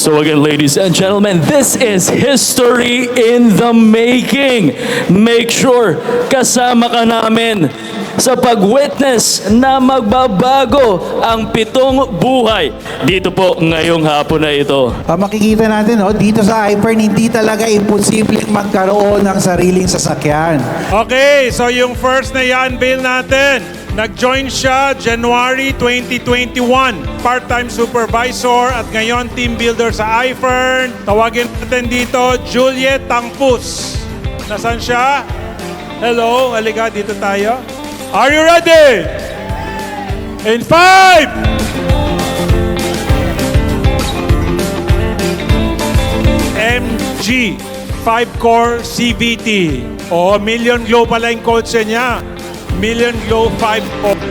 So again, ladies and gentlemen, this is history in the making. Make sure kasama ka namin sa pag-witness na magbabago ang 7 buhay dito po ngayong hapon na ito. Makikita natin, dito sa iFern, hindi talaga imposibleng magkaroon ng sariling sasakyan. Okay, so yung first na i-unveil natin, nag-join siya January 2021, part-time supervisor at ngayon team builder sa iFern. Tawagin natin dito, Juliet Tangpus. Nasaan siya? Hello, halika dito tayo. Are you ready? In 5! MG 5-core CVT. Million glow pala yung coach niya. Million Glow 5 Core.